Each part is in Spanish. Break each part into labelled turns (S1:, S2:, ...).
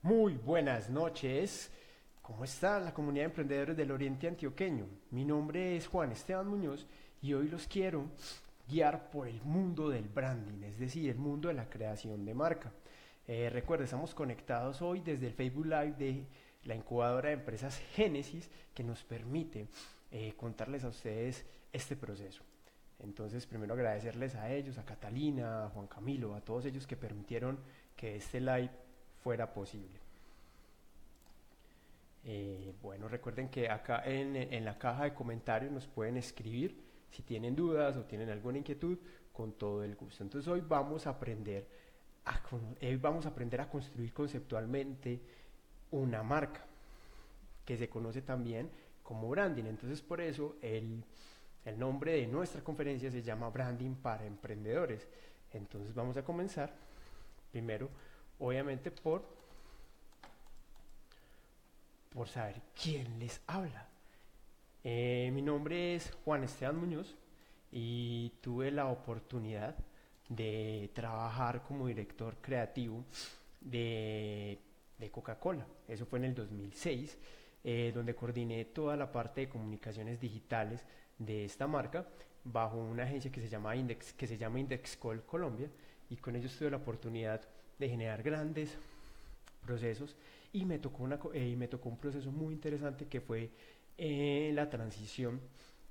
S1: Muy buenas noches. ¿Cómo está la comunidad de emprendedores del Oriente Antioqueño? Mi nombre es Juan Esteban Muñoz y hoy los quiero guiar por el mundo del branding, es decir, el mundo de la creación de marca. Recuerden, estamos conectados hoy desde el Facebook Live de la incubadora de empresas Génesis que nos permite contarles a ustedes este proceso. Entonces, primero agradecerles a ellos, a Catalina, a Juan Camilo, a todos ellos que permitieron que este live fuera posible. Bueno, recuerden que acá en la caja de comentarios nos pueden escribir si tienen dudas o tienen alguna inquietud con todo el gusto. Entonces hoy vamos a aprender a construir conceptualmente una marca que se conoce también como branding. Entonces por eso el nombre de nuestra conferencia se llama Branding para Emprendedores. Entonces vamos a comenzar primero, obviamente, por saber quién les habla. Mi nombre es Juan Esteban Muñoz y tuve la oportunidad de trabajar como director creativo de Coca-Cola. Eso fue en el 2006, donde coordiné toda la parte de comunicaciones digitales de esta marca bajo una agencia que se llama Indexcol Colombia, y con ellos tuve la oportunidad de generar grandes procesos y me tocó un proceso muy interesante que fue la transición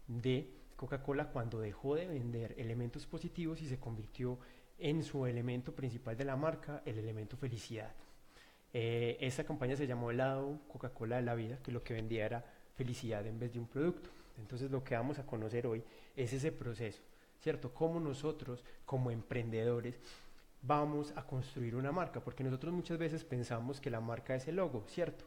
S1: de Coca-Cola cuando dejó de vender elementos positivos y se convirtió en su elemento principal de la marca, el elemento felicidad. Esta campaña se llamó helado Coca-Cola de la vida, que lo que vendía era felicidad en vez de un producto. Entonces lo que vamos a conocer hoy es ese proceso, ¿cierto? Cómo nosotros como emprendedores vamos a construir una marca, porque nosotros muchas veces pensamos que la marca es el logo, ¿cierto?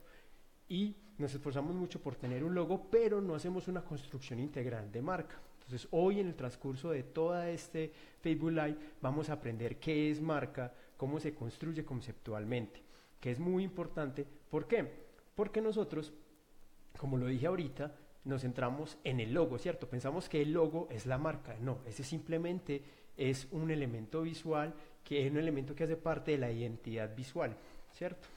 S1: Y nos esforzamos mucho por tener un logo, pero no hacemos una construcción integral de marca. Entonces hoy en el transcurso de toda este Facebook Live vamos a aprender qué es marca, cómo se construye conceptualmente, que es muy importante. ¿Por qué? Porque nosotros, como lo dije ahorita, nos centramos en el logo, ¿cierto? Pensamos que el logo es la marca. No, ese simplemente es un elemento visual, que es un elemento que hace parte de la identidad visual, ¿cierto?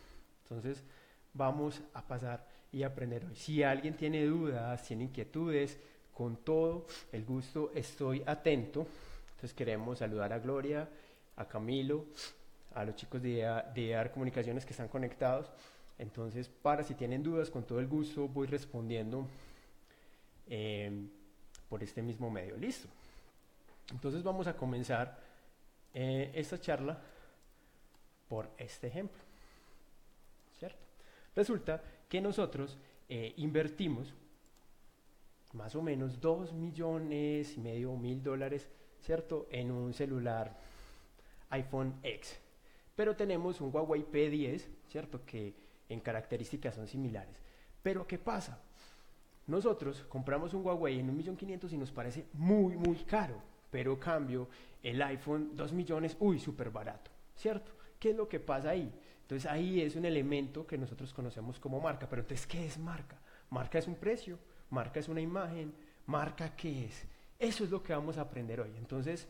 S1: Entonces vamos a pasar y aprender hoy. Si alguien tiene dudas, tiene inquietudes, con todo el gusto estoy atento. Entonces queremos saludar a Gloria, a Camilo, a los chicos de AR Comunicaciones que están conectados. Entonces, si tienen dudas, con todo el gusto voy respondiendo por este mismo medio. Listo. Entonces vamos a comenzar esta charla por este ejemplo, ¿cierto? Resulta que nosotros invertimos más o menos 2,5 millones, ¿cierto? En un celular iPhone X, pero tenemos un Huawei P10, ¿cierto? Que en características son similares. Pero ¿qué pasa? Nosotros compramos un Huawei en 1.500.000 y nos parece muy, muy caro, pero cambio el iPhone 2 millones, uy, súper barato, ¿cierto? ¿Qué es lo que pasa ahí? Entonces ahí es un elemento que nosotros conocemos como marca, pero entonces ¿qué es marca? Marca es un precio, marca es una imagen, marca ¿qué es? Eso es lo que vamos a aprender hoy. Entonces,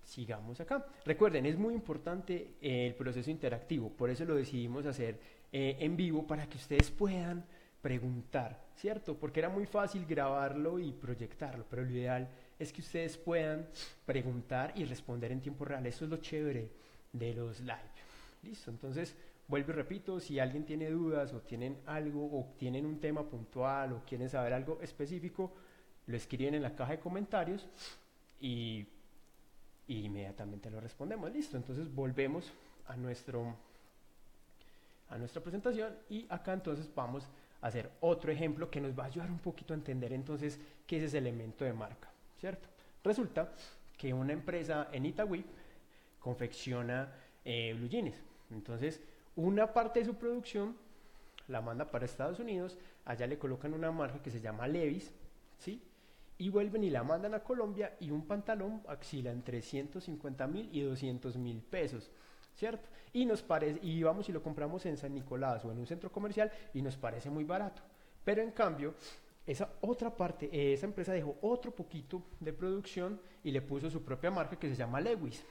S1: sigamos acá. Recuerden, es muy importante el proceso interactivo, por eso lo decidimos hacer en vivo para que ustedes puedan preguntar, ¿cierto? Porque era muy fácil grabarlo y proyectarlo, pero lo ideal es que ustedes puedan preguntar y responder en tiempo real. Eso es lo chévere de los live. Listo, entonces vuelvo y repito, si alguien tiene dudas o tienen algo o tienen un tema puntual o quieren saber algo específico, lo escriben en la caja de comentarios y inmediatamente lo respondemos. Listo, entonces volvemos a nuestra presentación y acá entonces vamos a hacer otro ejemplo que nos va a ayudar un poquito a entender entonces qué es ese elemento de marca, ¿cierto? Resulta que una empresa en Itagüí confecciona blue jeans. Entonces una parte de su producción la manda para Estados Unidos, allá le colocan una marca que se llama Levi's, ¿sí? Y vuelven y la mandan a Colombia y un pantalón oscila entre 150.000 y 200.000 pesos, ¿cierto? Y vamos y lo compramos en San Nicolás o en un centro comercial y nos parece muy barato. Pero en cambio, esa otra parte, esa empresa dejó otro poquito de producción y le puso su propia marca que se llama Lewis,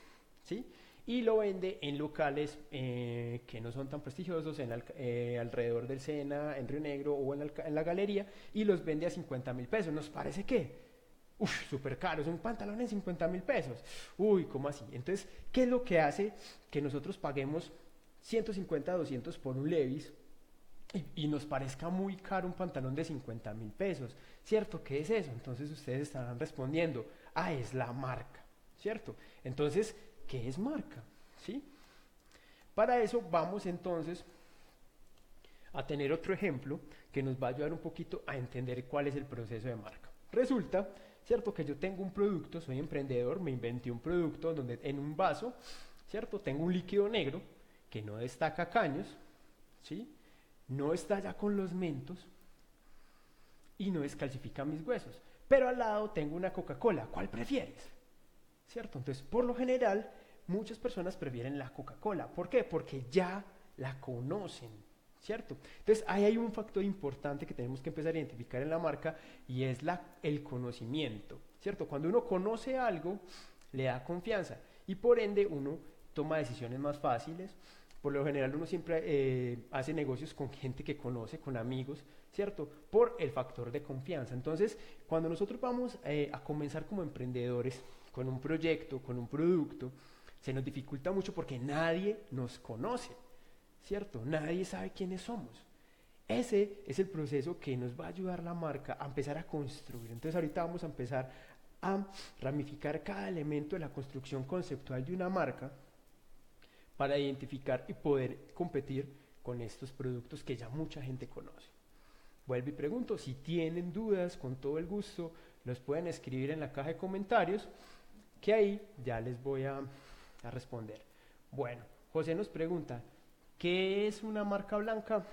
S1: ¿sí? y lo vende en locales que no son tan prestigiosos, alrededor del Sena, en Río Negro o en la galería, y los vende a 50.000 pesos. ¿Nos parece que? Uf, súper caro, es un pantalón en 50.000 pesos. Uy, ¿cómo así? Entonces, ¿qué es lo que hace que nosotros paguemos 150, 200 por un Levi's y nos parezca muy caro un pantalón de 50.000 pesos? ¿Cierto? ¿Qué es eso? Entonces ustedes estarán respondiendo, es la marca, ¿cierto? Entonces, ¿qué es marca? ¿Sí? Para eso vamos entonces a tener otro ejemplo que nos va a ayudar un poquito a entender cuál es el proceso de marca. Resulta, ¿cierto? Que yo tengo un producto, soy emprendedor, me inventé un producto donde en un vaso, ¿cierto? Tengo un líquido negro que no destaca caños, ¿sí? No estalla con los mentos y no descalcifica mis huesos. Pero al lado tengo una Coca-Cola, ¿cuál prefieres? ¿Cierto? Entonces, por lo general, muchas personas prefieren la Coca-Cola. ¿Por qué? Porque ya la conocen, ¿cierto? Entonces, ahí hay un factor importante que tenemos que empezar a identificar en la marca y es el conocimiento, ¿cierto? Cuando uno conoce algo, le da confianza y por ende uno toma decisiones más fáciles. Por lo general uno siempre hace negocios con gente que conoce, con amigos, ¿cierto? Por el factor de confianza. Entonces, cuando nosotros vamos a comenzar como emprendedores con un proyecto, con un producto, se nos dificulta mucho porque nadie nos conoce, ¿cierto? Nadie sabe quiénes somos. Ese es el proceso que nos va a ayudar la marca a empezar a construir. Entonces ahorita vamos a empezar a ramificar cada elemento de la construcción conceptual de una marca para identificar y poder competir con estos productos que ya mucha gente conoce. Vuelvo y pregunto, si tienen dudas, con todo el gusto, los pueden escribir en la caja de comentarios, que ahí ya les voy a responder. Bueno, José nos pregunta, ¿qué es una marca blanca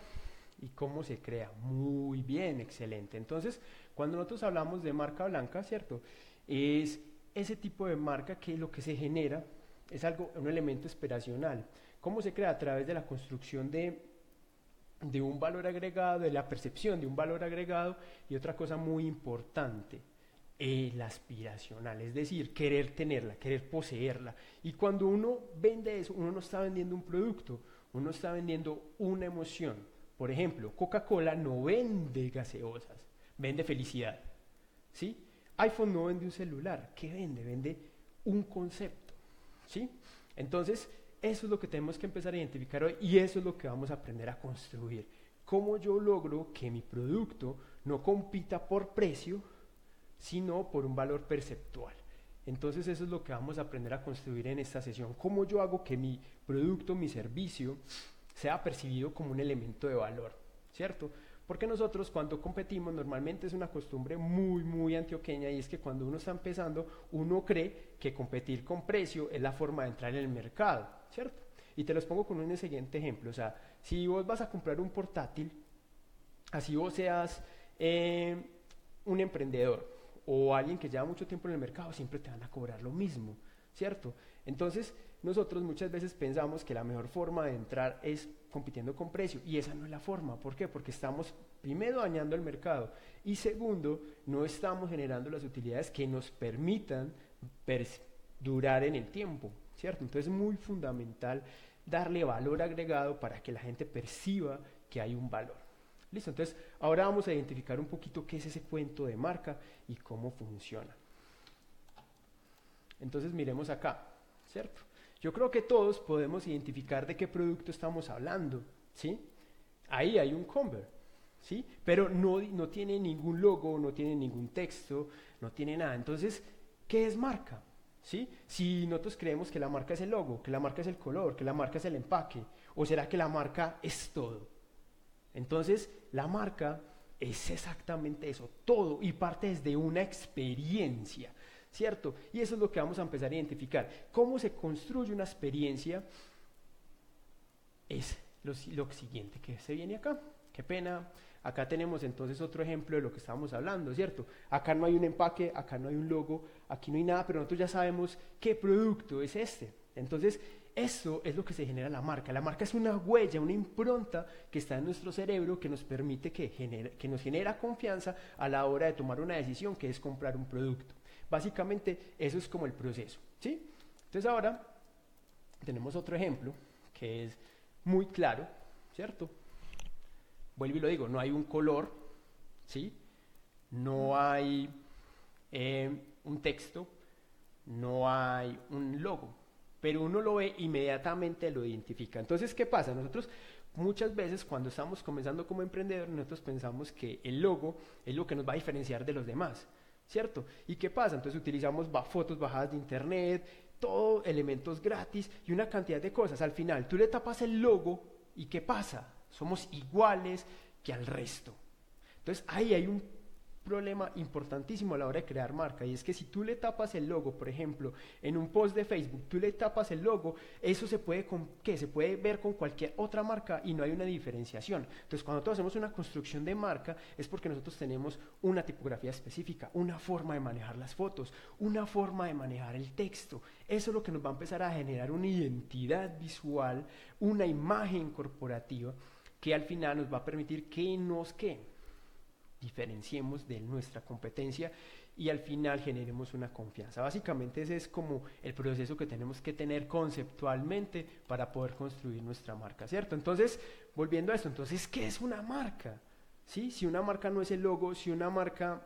S1: y cómo se crea? Muy bien, excelente. Entonces, cuando nosotros hablamos de marca blanca, ¿cierto? Es ese tipo de marca que lo que se genera es un elemento aspiracional. ¿Cómo se crea? A través de la construcción de un valor agregado, de la percepción de un valor agregado y otra cosa muy importante, el aspiracional, es decir, querer tenerla, querer poseerla. Y cuando uno vende eso, uno no está vendiendo un producto, uno está vendiendo una emoción. Por ejemplo, Coca-Cola no vende gaseosas, vende felicidad, ¿sí? iPhone no vende un celular, ¿qué vende? Vende un concepto, ¿sí? Entonces, eso es lo que tenemos que empezar a identificar hoy y eso es lo que vamos a aprender a construir. ¿Cómo yo logro que mi producto no compita por precio, sino por un valor perceptual? Entonces eso es lo que vamos a aprender a construir en esta sesión. ¿Cómo yo hago que mi producto, mi servicio, sea percibido como un elemento de valor? ¿Cierto? Porque nosotros cuando competimos normalmente es una costumbre muy, muy antioqueña y es que cuando uno está empezando, uno cree que competir con precio es la forma de entrar en el mercado, ¿cierto? Y te los pongo con un siguiente ejemplo. O sea, si vos vas a comprar un portátil, así vos seas un emprendedor o alguien que lleva mucho tiempo en el mercado, siempre te van a cobrar lo mismo, ¿cierto? Entonces, nosotros muchas veces pensamos que la mejor forma de entrar es compitiendo con precio y esa no es la forma. ¿Por qué? Porque estamos primero dañando el mercado y segundo, no estamos generando las utilidades que nos permitan durar en el tiempo, ¿cierto? Entonces es muy fundamental darle valor agregado para que la gente perciba que hay un valor. Listo, entonces ahora vamos a identificar un poquito qué es ese cuento de marca y cómo funciona. Entonces miremos acá, ¿cierto? Yo creo que todos podemos identificar de qué producto estamos hablando, ¿sí? Ahí hay un Converse, ¿sí? Pero no tiene ningún logo, no tiene ningún texto, no tiene nada. Entonces, ¿qué es marca? ¿Sí? Si nosotros creemos que la marca es el logo, que la marca es el color, que la marca es el empaque, ¿o será que la marca es todo? Entonces, la marca es exactamente eso, todo, y parte desde una experiencia, ¿cierto? Y eso es lo que vamos a empezar a identificar. ¿Cómo se construye una experiencia? Es lo siguiente que se viene acá. Qué pena. Acá tenemos entonces otro ejemplo de lo que estábamos hablando, ¿cierto? Acá no hay un empaque, acá no hay un logo, aquí no hay nada, pero nosotros ya sabemos qué producto es este. Entonces, eso es lo que se genera la marca. La marca es una huella, una impronta que está en nuestro cerebro que nos permite que nos genera confianza a la hora de tomar una decisión, que es comprar un producto. Básicamente, eso es como el proceso, ¿sí? Entonces ahora tenemos otro ejemplo que es muy claro, ¿cierto? Vuelvo y lo digo, no hay un color, ¿sí? No hay un texto, no hay un logo, pero uno lo ve inmediatamente, lo identifica. Entonces, ¿qué pasa? Nosotros muchas veces cuando estamos comenzando como emprendedores, nosotros pensamos que el logo es lo que nos va a diferenciar de los demás, ¿cierto? ¿Y qué pasa? Entonces utilizamos fotos bajadas de internet, todo elementos gratis y una cantidad de cosas. Al final, tú le tapas el logo y ¿qué pasa? Somos iguales que al resto. Entonces ahí hay un problema importantísimo a la hora de crear marca, y es que si tú le tapas el logo, por ejemplo, en un post de Facebook, tú le tapas el logo, eso se puede, se puede ver con cualquier otra marca y no hay una diferenciación. Entonces cuando nosotros hacemos una construcción de marca es porque nosotros tenemos una tipografía específica, una forma de manejar las fotos, una forma de manejar el texto. Eso es lo que nos va a empezar a generar una identidad visual, una imagen corporativa que al final nos va a permitir que nos diferenciemos de nuestra competencia y al final generemos una confianza. Básicamente ese es como el proceso que tenemos que tener conceptualmente para poder construir nuestra marca, ¿cierto? Entonces, volviendo a esto, entonces, ¿qué es una marca? ¿Sí? Si una marca no es el logo, si una marca,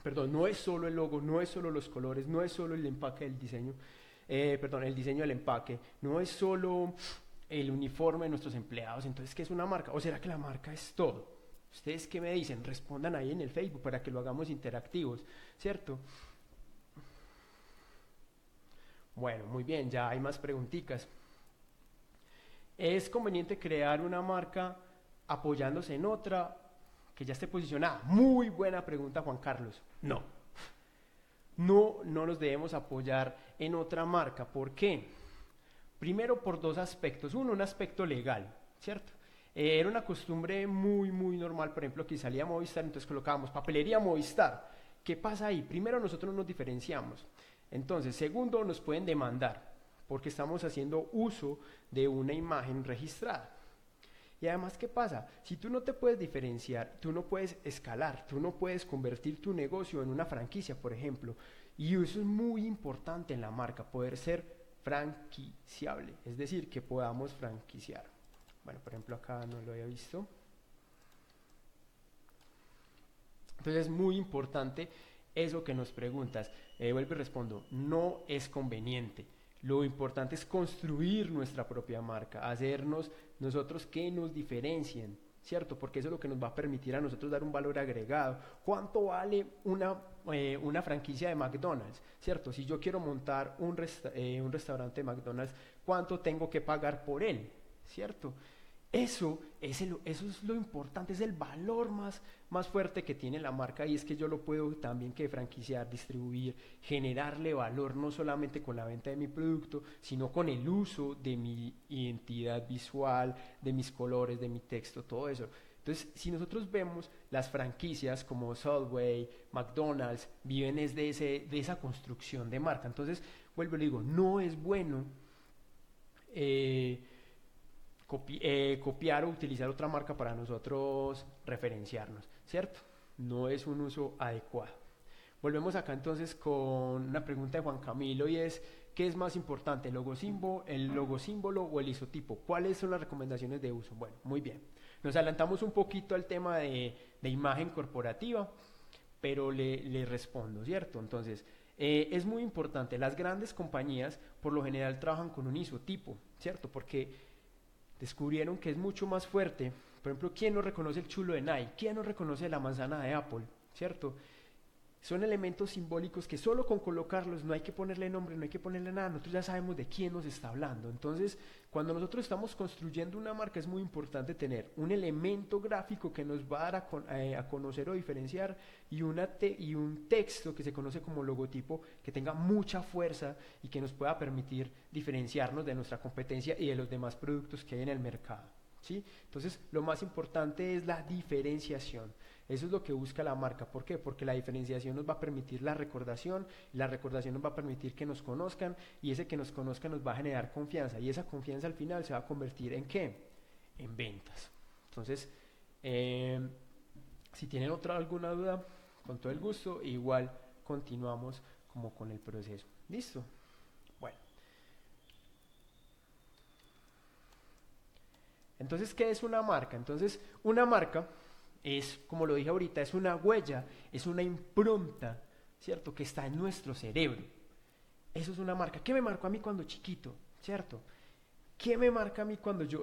S1: perdón, no es solo el logo, no es solo los colores, no es solo el empaque del diseño, el diseño del empaque, no es solo el uniforme de nuestros empleados, entonces, ¿qué es una marca? ¿O será que la marca es todo? ¿Ustedes qué me dicen? Respondan ahí en el Facebook para que lo hagamos interactivos, ¿cierto? Bueno, muy bien, ya hay más preguntitas. ¿Es conveniente crear una marca apoyándose en otra que ya esté posicionada? Muy buena pregunta, Juan Carlos. No, no nos debemos apoyar en otra marca. ¿Por qué? Primero por dos aspectos. Uno, un aspecto legal, ¿cierto? Era una costumbre muy normal, por ejemplo, que salía Movistar, entonces colocábamos papelería Movistar. ¿Qué pasa ahí? Primero, nosotros nos diferenciamos. Entonces, segundo, nos pueden demandar porque estamos haciendo uso de una imagen registrada. Y además, ¿qué pasa? Si tú no te puedes diferenciar, tú no puedes escalar, tú no puedes convertir tu negocio en una franquicia, por ejemplo. Y eso es muy importante en la marca, poder ser franquiciable, es decir, que podamos franquiciar. Bueno, por ejemplo, acá no lo había visto. Entonces es muy importante eso que nos preguntas. Vuelvo y respondo, no es conveniente. Lo importante es construir nuestra propia marca, hacernos nosotros que nos diferencien, ¿cierto? Porque eso es lo que nos va a permitir a nosotros dar un valor agregado. ¿Cuánto vale una franquicia de McDonald's? ¿Cierto? Si yo quiero montar un restaurante de McDonald's, ¿cuánto tengo que pagar por él? ¿Cierto? Eso es lo importante, es el valor más fuerte que tiene la marca, y es que yo lo puedo también que franquiciar, distribuir, generarle valor no solamente con la venta de mi producto, sino con el uso de mi identidad visual, de mis colores, de mi texto, todo eso. Entonces, si nosotros vemos las franquicias como Subway, McDonald's, viven de esa construcción de marca. Entonces, vuelvo y le digo, no es bueno copiar o utilizar otra marca para nosotros referenciarnos, ¿cierto? No es un uso adecuado. Volvemos acá entonces con una pregunta de Juan Camilo, y es, ¿qué es más importante, el logo símbolo o el isotipo? ¿Cuáles son las recomendaciones de uso? Bueno, muy bien. Nos adelantamos un poquito al tema de imagen corporativa, pero le respondo, ¿cierto? Entonces, es muy importante. Las grandes compañías por lo general trabajan con un isotipo, ¿cierto? Porque descubrieron que es mucho más fuerte. Por ejemplo, ¿quién no reconoce el chulo de Nike? ¿Quién no reconoce la manzana de Apple? ¿Cierto? Son elementos simbólicos que solo con colocarlos, no hay que ponerle nombre, no hay que ponerle nada, nosotros ya sabemos de quién nos está hablando. Entonces, cuando nosotros estamos construyendo una marca, es muy importante tener un elemento gráfico que nos va a dar a conocer o diferenciar, y un texto que se conoce como logotipo, que tenga mucha fuerza y que nos pueda permitir diferenciarnos de nuestra competencia y de los demás productos que hay en el mercado, ¿sí? Entonces, lo más importante es la diferenciación. Eso es lo que busca la marca. ¿Por qué? Porque la diferenciación nos va a permitir la recordación nos va a permitir que nos conozcan, y ese que nos conozcan nos va a generar confianza, y esa confianza al final se va a convertir ¿en qué? En ventas. Entonces, si tienen alguna duda, con todo el gusto, igual continuamos como con el proceso. ¿Listo? Bueno. Entonces, ¿qué es una marca? Entonces, una marca es, como lo dije ahorita, es una huella, es una impronta, ¿cierto? Que está en nuestro cerebro. Eso es una marca. ¿Qué me marcó a mí cuando chiquito? ¿Cierto? ¿Qué me marca a mí cuando yo,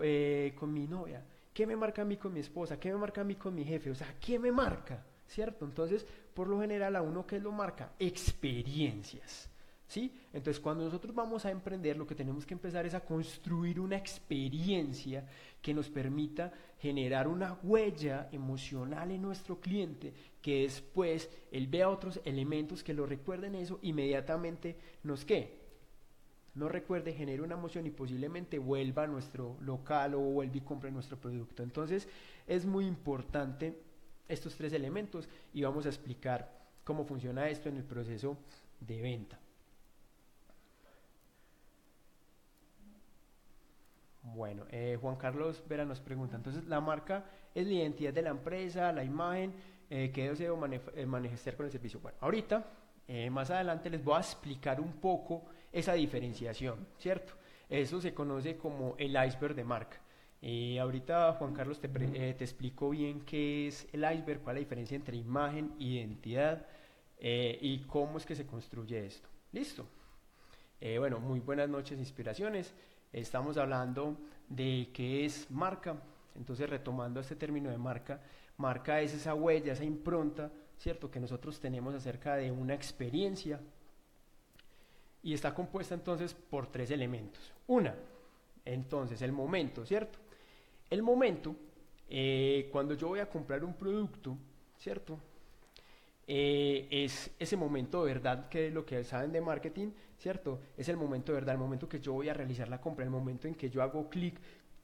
S1: con mi novia? ¿Qué me marca a mí con mi esposa? ¿Qué me marca a mí con mi jefe? O sea, ¿qué me marca? ¿Cierto? Entonces, por lo general, a uno, ¿qué lo marca? Experiencias. ¿Sí? Entonces, cuando nosotros vamos a emprender, lo que tenemos que empezar es a construir una experiencia que nos permita generar una huella emocional en nuestro cliente, que después él vea otros elementos que lo recuerden eso, inmediatamente nos ¿qué? No recuerde, genere una emoción y posiblemente vuelva a nuestro local o vuelva y compre nuestro producto. Entonces es muy importante estos tres elementos y vamos a explicar cómo funciona esto en el proceso de venta. Bueno, Juan Carlos Vera nos pregunta, entonces la marca es la identidad de la empresa, la imagen que deseo manejar con el servicio. Bueno, ahorita, más adelante les voy a explicar un poco esa diferenciación, ¿cierto? Eso se conoce como el iceberg de marca. Ahorita, Juan Carlos, te explico bien qué es el iceberg, cuál es la diferencia entre imagen, identidad y cómo es que se construye esto. ¿Listo? Bueno, muy buenas noches, inspiraciones. Estamos hablando de qué es marca. Entonces, retomando este término de marca, marca es esa huella, esa impronta, ¿cierto? Que nosotros tenemos acerca de una experiencia y está compuesta entonces por tres elementos. Una, entonces, el momento, ¿cierto? El momento, cuando yo voy a comprar un producto, ¿cierto? Es ese momento de verdad que es lo que saben de marketing, ¿cierto? Es el momento de verdad, el momento que yo voy a realizar la compra, el momento en que yo hago clic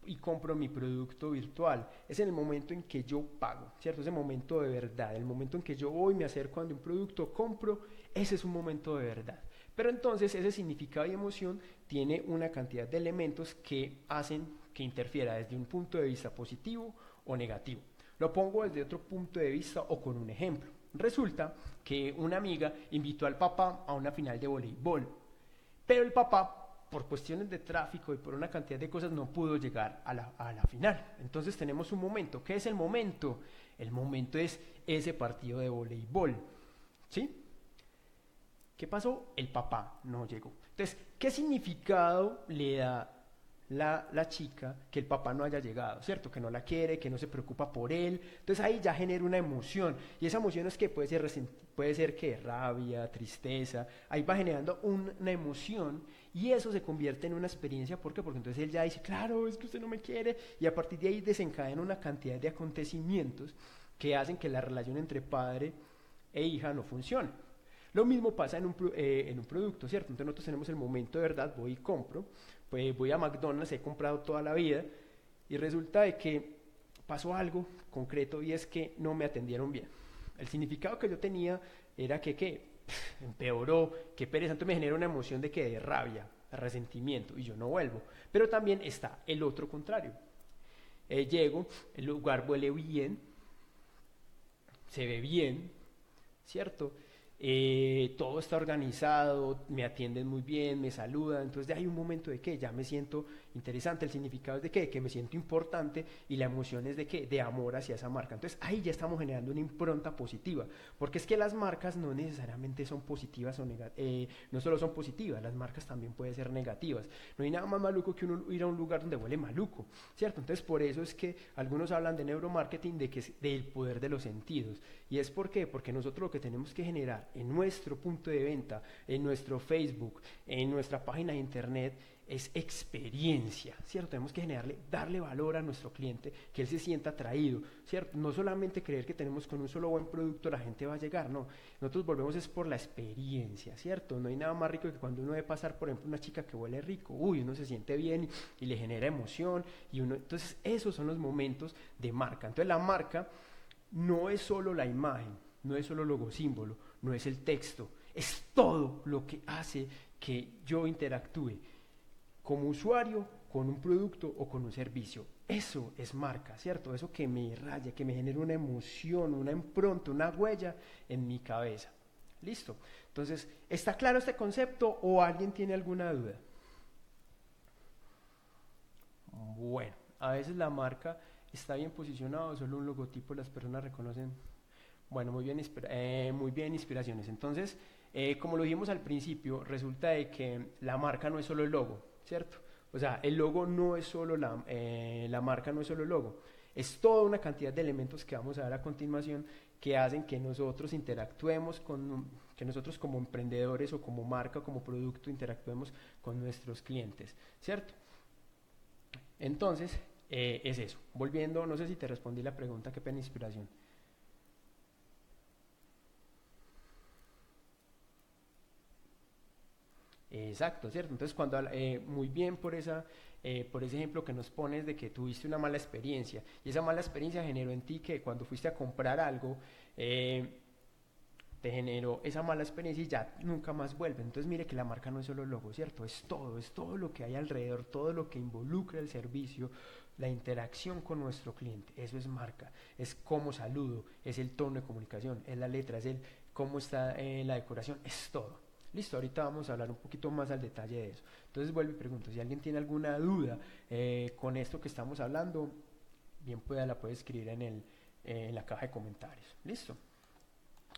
S1: y compro mi producto virtual, es en el momento en que yo pago, ¿cierto? Ese momento de verdad, el momento en que yo voy, me acerco a un producto, compro, ese es un momento de verdad. Pero entonces ese significado y emoción tiene una cantidad de elementos que hacen que interfiera desde un punto de vista positivo o negativo. Lo pongo desde otro punto de vista o con un ejemplo. Resulta que una amiga invitó al papá a una final de voleibol, pero el papá, por cuestiones de tráfico y por una cantidad de cosas, no pudo llegar a la final. Entonces tenemos un momento. ¿Qué es el momento? El momento es ese partido de voleibol. ¿Sí? ¿Qué pasó? El papá no llegó. Entonces, ¿qué significado le da la chica que el papá no haya llegado, ¿cierto? Que no la quiere, que no se preocupa por él. Entonces ahí ya genera una emoción. Y esa emoción es que puede ser que rabia, tristeza. Ahí va generando una emoción y eso se convierte en una experiencia. ¿Por qué? Porque entonces él ya dice, claro, es que usted no me quiere. Y a partir de ahí desencadena una cantidad de acontecimientos que hacen que la relación entre padre e hija no funcione. Lo mismo pasa en un producto, ¿cierto? Entonces nosotros tenemos el momento de verdad, voy y compro, pues voy a McDonald's, he comprado toda la vida y resulta de que pasó algo concreto y es que no me atendieron bien. El significado que yo tenía era que empeoró, que pereza, entonces me genera una emoción de rabia, resentimiento y yo no vuelvo. Pero también está el otro contrario. Llego, el lugar huele bien, se ve bien, ¿cierto? Todo está organizado, me atienden muy bien, me saludan, entonces de ahí un momento de que ya me siento interesante, el significado es de que me siento importante y la emoción es de de amor hacia esa marca. Entonces ahí ya estamos generando una impronta positiva, porque es que las marcas no necesariamente son positivas o no solo son positivas, las marcas también pueden ser negativas. No hay nada más maluco que uno ir a un lugar donde huele maluco, ¿cierto? Entonces por eso es que algunos hablan de neuromarketing, de que es del poder de los sentidos. ¿Y es por qué? Porque nosotros lo que tenemos que generar en nuestro punto de venta, en nuestro Facebook, en nuestra página de internet, es experiencia, ¿cierto? Tenemos que darle valor a nuestro cliente, que él se sienta atraído, ¿cierto? No solamente creer que tenemos con un solo buen producto la gente va a llegar, no. Nosotros volvemos es por la experiencia, ¿cierto? No hay nada más rico que cuando uno ve pasar, por ejemplo, una chica que huele rico, uno se siente bien y le genera emoción y entonces esos son los momentos de marca. Entonces la marca no es solo la imagen, no es solo el logo símbolo, no es el texto, es todo lo que hace que yo interactúe como usuario con un producto o con un servicio. Eso es marca, ¿cierto? Eso que me raya, que me genera una emoción, una impronta, una huella en mi cabeza. ¿Listo? Entonces, ¿está claro este concepto o alguien tiene alguna duda? Bueno, A veces la marca está bien posicionada, solo un logotipo las personas reconocen. Bueno, muy bien inspiraciones. Entonces, como lo dijimos al principio, resulta de que la marca no es solo el logo, ¿cierto? O sea, el logo no es solo la marca no es solo el logo. Es toda una cantidad de elementos que vamos a ver a continuación que hacen que nosotros interactuemos que nosotros como emprendedores o como marca o como producto interactuemos con nuestros clientes, ¿cierto? Entonces, es eso. Volviendo, no sé si te respondí la pregunta, qué pena inspiración. Exacto, ¿cierto? Entonces, muy bien por ese ejemplo que nos pones de que tuviste una mala experiencia y esa mala experiencia generó en ti que cuando fuiste a comprar algo, eh, te generó esa mala experiencia y ya nunca más vuelve. Entonces mire que la marca no es solo el logo, ¿cierto? Es todo lo que hay alrededor, todo lo que involucra el servicio, la interacción con nuestro cliente. Eso es marca, es cómo saludo, es el tono de comunicación, es la letra, es el cómo está la decoración, es todo. Listo, ahorita vamos a hablar un poquito más al detalle de eso. Entonces vuelvo y pregunto, si alguien tiene alguna duda con esto que estamos hablando, bien la puede escribir en la caja de comentarios. Listo.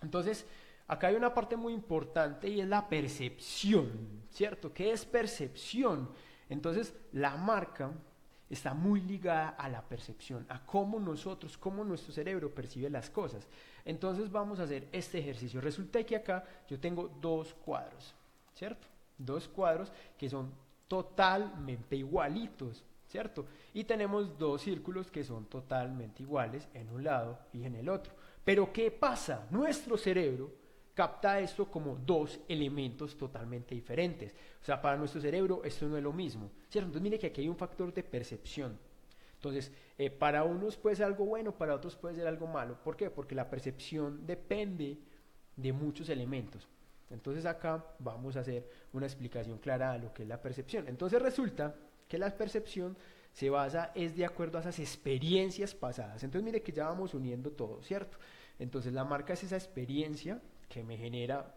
S1: Entonces, acá hay una parte muy importante y es la percepción, ¿cierto? ¿Qué es percepción? Entonces, la marca está muy ligada a la percepción, a cómo nuestro cerebro percibe las cosas. Entonces, vamos a hacer este ejercicio. Resulta que acá yo tengo dos cuadros, ¿cierto? Dos cuadros que son totalmente igualitos, ¿cierto? Y tenemos dos círculos que son totalmente iguales en un lado y en el otro. Pero ¿qué pasa? Nuestro cerebro capta esto como dos elementos totalmente diferentes. O sea, para nuestro cerebro esto no es lo mismo, ¿cierto? Entonces mire que aquí hay un factor de percepción. Entonces, para unos puede ser algo bueno, para otros puede ser algo malo. ¿Por qué? Porque la percepción depende de muchos elementos. Entonces acá vamos a hacer una explicación clara de lo que es la percepción. Entonces resulta que la percepción se basa es de acuerdo a esas experiencias pasadas. Entonces mire que ya vamos uniendo todo, ¿cierto? Entonces la marca es esa experiencia que me genera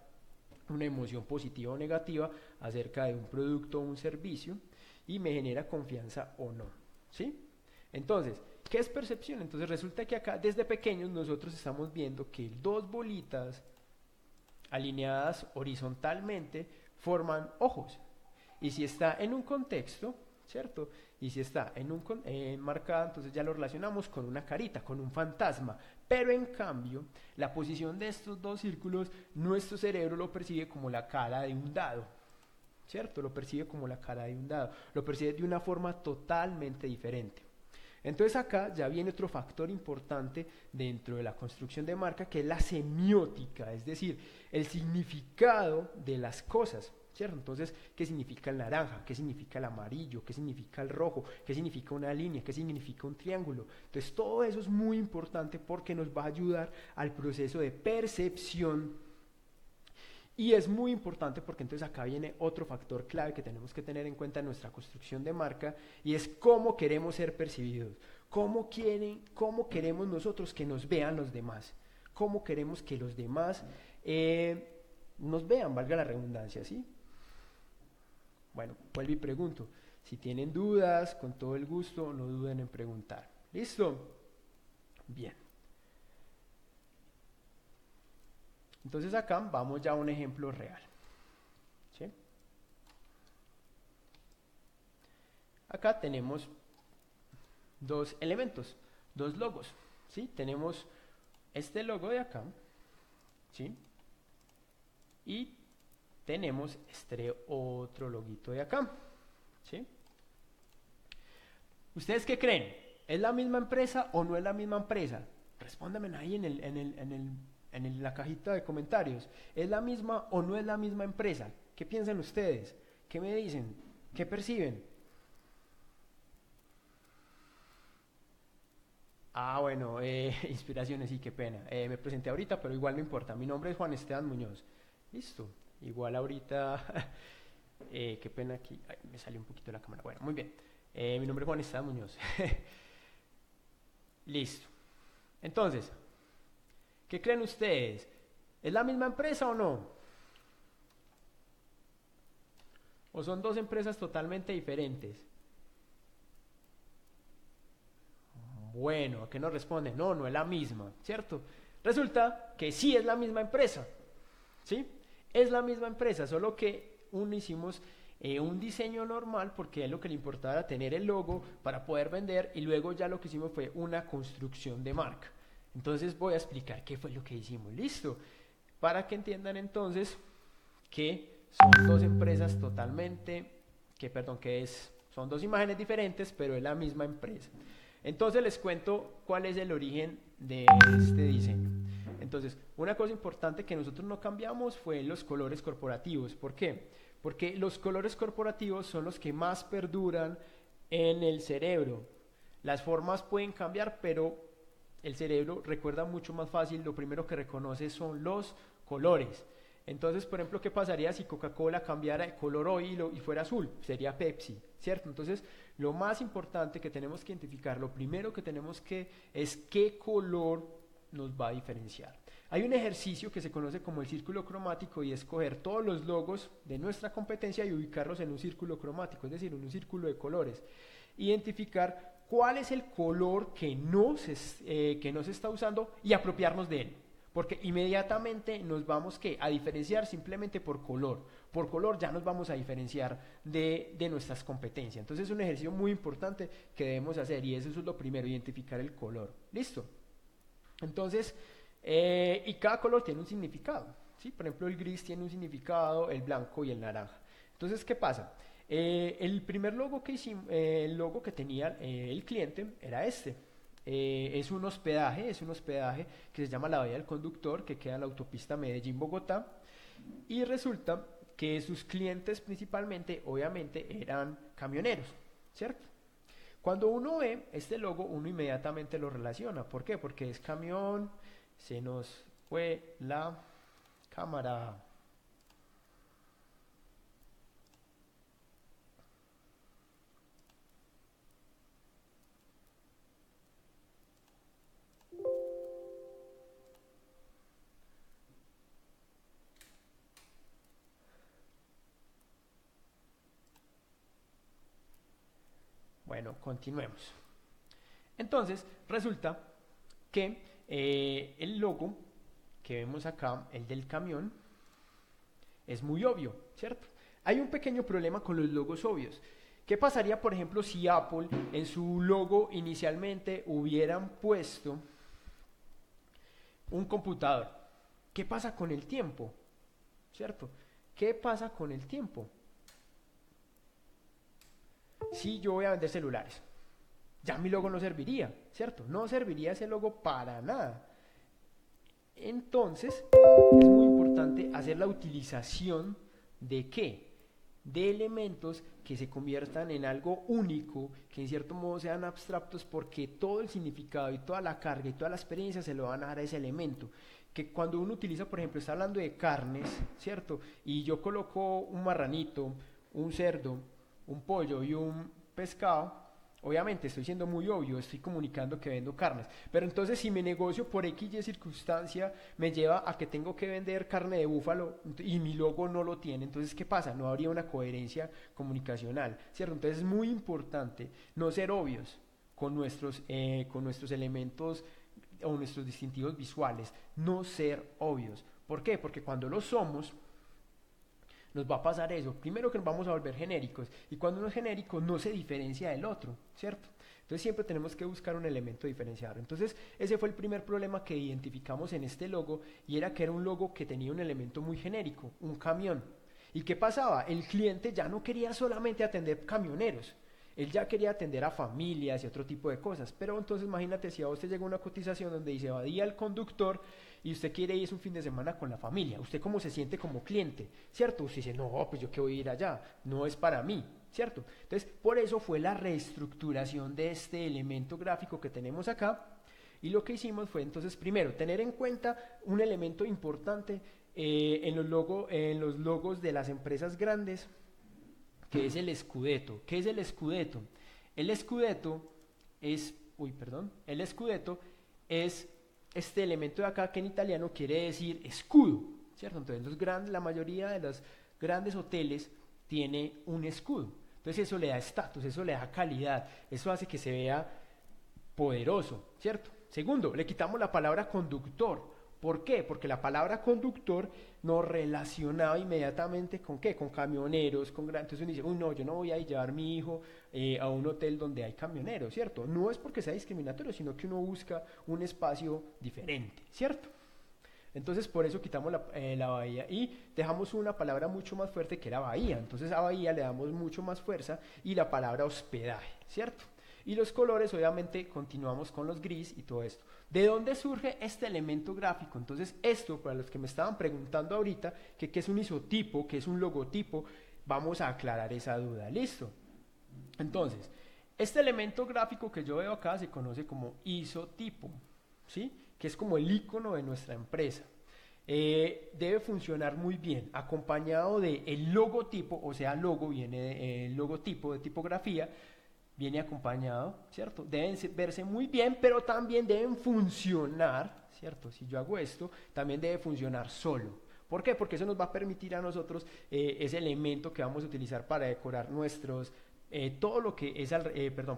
S1: una emoción positiva o negativa acerca de un producto o un servicio y me genera confianza o no, ¿sí? Entonces, ¿qué es percepción? Entonces resulta que acá desde pequeños nosotros estamos viendo que dos bolitas alineadas horizontalmente forman ojos. Y si está en un contexto, ¿cierto? Y si está marcada, entonces ya lo relacionamos con una carita, con un fantasma. Pero en cambio, la posición de estos dos círculos, nuestro cerebro lo percibe como la cara de un dado, ¿cierto? Lo percibe como la cara de un dado, lo percibe de una forma totalmente diferente. Entonces acá ya viene otro factor importante dentro de la construcción de marca que es la semiótica, es decir, el significado de las cosas, ¿cierto? Entonces, ¿qué significa el naranja? ¿Qué significa el amarillo? ¿Qué significa el rojo? ¿Qué significa una línea? ¿Qué significa un triángulo? Entonces, todo eso es muy importante porque nos va a ayudar al proceso de percepción. Y es muy importante porque entonces acá viene otro factor clave que tenemos que tener en cuenta en nuestra construcción de marca y es cómo queremos ser percibidos, cómo queremos nosotros que nos vean los demás, cómo queremos que los demás nos vean, valga la redundancia, ¿sí? Bueno, vuelvo y pregunto, si tienen dudas, con todo el gusto, no duden en preguntar. ¿Listo? Bien. Entonces acá vamos ya a un ejemplo real. ¿Sí? Acá tenemos dos elementos, dos logos. ¿Sí? Tenemos este logo de acá, ¿sí? Y tenemos este otro loguito de acá, ¿sí? ¿Ustedes qué creen? ¿Es la misma empresa o no es la misma empresa? Respóndanme ahí en la cajita de comentarios. ¿Es la misma o no es la misma empresa? ¿Qué piensan ustedes? ¿Qué me dicen? ¿Qué perciben? Ah, bueno, inspiraciones, sí, qué pena. Me presenté ahorita, pero igual no importa. Mi nombre es Juan Esteban Muñoz. Listo. Igual ahorita, qué pena aquí. Ay, me salió un poquito la cámara. Bueno, muy bien. Mi nombre es Juan Esteban Muñoz. Listo. Entonces, ¿qué creen ustedes? ¿Es la misma empresa o no? ¿O son dos empresas totalmente diferentes? Bueno, ¿a qué nos responde? No, no es la misma, ¿cierto? Resulta que sí es la misma empresa, ¿sí? Es la misma empresa, solo que uno hicimos un diseño normal porque a él lo que le importaba era tener el logo para poder vender y luego ya lo que hicimos fue una construcción de marca. Entonces voy a explicar qué fue lo que hicimos, listo, para que entiendan entonces que son dos empresas totalmente, son dos imágenes diferentes, pero es la misma empresa. Entonces les cuento cuál es el origen de este diseño. Entonces, una cosa importante que nosotros no cambiamos fue los colores corporativos. ¿Por qué? Porque los colores corporativos son los que más perduran en el cerebro. Las formas pueden cambiar, pero el cerebro recuerda mucho más fácil, lo primero que reconoce son los colores. Entonces, por ejemplo, ¿qué pasaría si Coca-Cola cambiara de color hoy y fuera azul? Sería Pepsi, ¿cierto? Entonces, lo más importante que tenemos que identificar, lo primero que tenemos que es qué color nos va a diferenciar. Hay un ejercicio que se conoce como el círculo cromático y es coger todos los logos de nuestra competencia y ubicarlos en un círculo cromático, es decir, en un círculo de colores. Identificar cuál es el color que no se está usando y apropiarnos de él. Porque inmediatamente nos vamos a diferenciar simplemente por color. Por color ya nos vamos a diferenciar de nuestras competencias. Entonces es un ejercicio muy importante que debemos hacer y eso es lo primero, identificar el color. ¿Listo? Entonces, y cada color tiene un significado, ¿sí? Por ejemplo, el gris tiene un significado, el blanco y el naranja. Entonces, ¿qué pasa? El primer logo que hicimos, el logo que tenía el cliente era este. Es un hospedaje que se llama La Vía del Conductor, que queda en la autopista Medellín-Bogotá, y resulta que sus clientes principalmente, obviamente, eran camioneros, ¿cierto? Cuando uno ve este logo, uno inmediatamente lo relaciona. ¿Por qué? Porque es camión, se nos fue la cámara. Bueno, continuemos. Entonces, resulta que el logo que vemos acá, el del camión, es muy obvio, ¿cierto? Hay un pequeño problema con los logos obvios. ¿Qué pasaría, por ejemplo, si Apple en su logo inicialmente hubieran puesto un computador? ¿Qué pasa con el tiempo? ¿Cierto? ¿Qué pasa con el tiempo? Si yo voy a vender celulares, ya mi logo no serviría, ¿cierto? No serviría ese logo para nada. Entonces, es muy importante hacer la utilización de ¿qué? De elementos que se conviertan en algo único, que en cierto modo sean abstractos porque todo el significado y toda la carga y toda la experiencia se lo van a dar a ese elemento. Que cuando uno utiliza, por ejemplo, está hablando de carnes, ¿cierto? Y yo coloco un marranito, un cerdo, un pollo y un pescado, obviamente estoy siendo muy obvio, estoy comunicando que vendo carnes, pero entonces si mi negocio por X y circunstancia me lleva a que tengo que vender carne de búfalo y mi logo no lo tiene, entonces ¿qué pasa? No habría una coherencia comunicacional, ¿cierto? Entonces es muy importante no ser obvios con nuestros elementos o nuestros distintivos visuales, no ser obvios. ¿Por qué? Porque cuando lo somos, nos va a pasar eso. Primero que nos vamos a volver genéricos y cuando uno es genérico no se diferencia del otro, ¿cierto? Entonces siempre tenemos que buscar un elemento diferenciador. Entonces ese fue el primer problema que identificamos en este logo y era que era un logo que tenía un elemento muy genérico, un camión. ¿Y qué pasaba? El cliente ya no quería solamente atender camioneros, él ya quería atender a familias y otro tipo de cosas. Pero entonces imagínate si a usted llega una cotización donde dice va día al conductor y usted quiere ir un fin de semana con la familia. ¿Usted cómo se siente como cliente? ¿Cierto? Usted dice, no, pues yo qué voy a ir allá. No es para mí. ¿Cierto? Entonces, por eso fue la reestructuración de este elemento gráfico que tenemos acá. Y lo que hicimos fue entonces, primero, tener en cuenta un elemento importante en los logos de las empresas grandes, que es el escudeto. ¿Qué es el escudeto? El escudeto es, el escudeto es este elemento de acá que en italiano quiere decir escudo, ¿cierto? Entonces la mayoría de los grandes hoteles tiene un escudo. Entonces eso le da estatus, eso le da calidad, eso hace que se vea poderoso, ¿cierto? Segundo, le quitamos la palabra conductor. ¿Por qué? Porque la palabra conductor nos relacionaba inmediatamente con ¿qué? Con camioneros, entonces uno dice, uy, no, yo no voy a llevar a mi hijo a un hotel donde hay camioneros, ¿cierto? No es porque sea discriminatorio, sino que uno busca un espacio diferente, ¿cierto? Entonces por eso quitamos la bahía y dejamos una palabra mucho más fuerte que era bahía. Entonces a bahía le damos mucho más fuerza y la palabra hospedaje, ¿cierto? Y los colores, obviamente, continuamos con los gris y todo esto. ¿De dónde surge este elemento gráfico? Entonces, esto, para los que me estaban preguntando ahorita, que qué es un isotipo, qué es un logotipo, vamos a aclarar esa duda. ¿Listo? Entonces, este elemento gráfico que yo veo acá se conoce como isotipo, ¿sí? Que es como el icono de nuestra empresa. Debe funcionar muy bien, acompañado de el logotipo, o sea, logo viene de logotipo de tipografía, viene acompañado, ¿cierto? Deben verse muy bien, pero también deben funcionar, ¿cierto? Si yo hago esto, también debe funcionar solo. ¿Por qué? Porque eso nos va a permitir a nosotros ese elemento que vamos a utilizar para decorar todo lo que es,